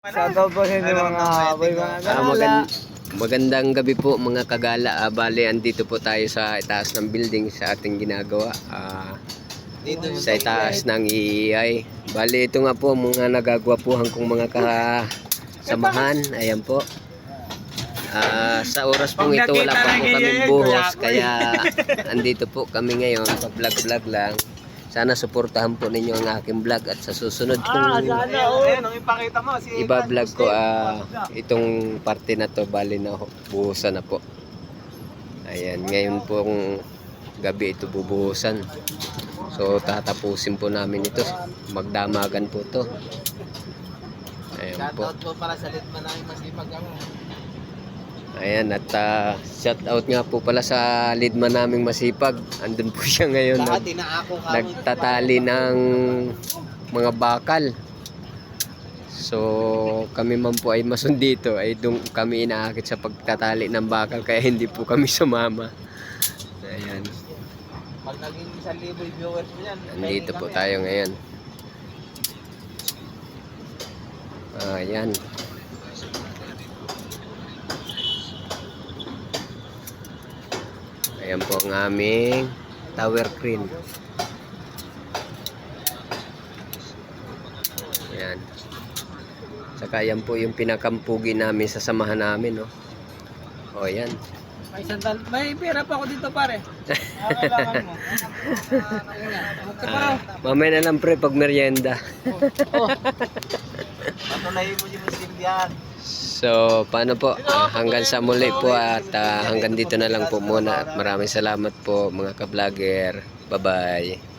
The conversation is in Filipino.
Shoutout po sa inyo mga boy, mga kagala. Magandang gabi po mga kagala. Bale, andito po tayo sa itaas ng building sa ating ginagawa. Sa itaas ng EEI. Bale, ito nga po mga nagagwapuhan kong mga kasamahan. Ayan po. Sa oras pong ito wala pa po kaming buhos. Kaya andito po kami ngayon. Pa-vlog-vlog lang. Sana suportahan po ninyo ang aking vlog at sa susunod kong iba-vlog ko itong parte na to, bali na buhusan na po. Ayan, ngayon pong gabi ito bubuhusan. So tatapusin po namin ito. Magdamagan po to. Ayan po. Shoutout po para sa Lidman namin masipag ako. Ayan, at shout out nga po pala sa leadman naming masipag. Andun po siya ngayon. Nagtatali ng mga bakal. So kami man po ay masundito, ay doon kami inaakit sa pagtatali ng bakal, kaya hindi po kami sumama. Ayan. Pag naging 1,000 viewers mo yan, Andito po tayo ngayon. Ayan. Ayan po ang aming tower crane. Ayan. Saka yan po yung pinakampugi namin sa samahan namin, no? O, ayan. May pera pa ako dito, pare. Mamaya na lang pre pag merienda. Patunayin mo yung masindihan. So, paano po? Hanggang sa muli po at hanggang dito na lang po muna. At maraming salamat po mga ka-vlogger. Bye-bye.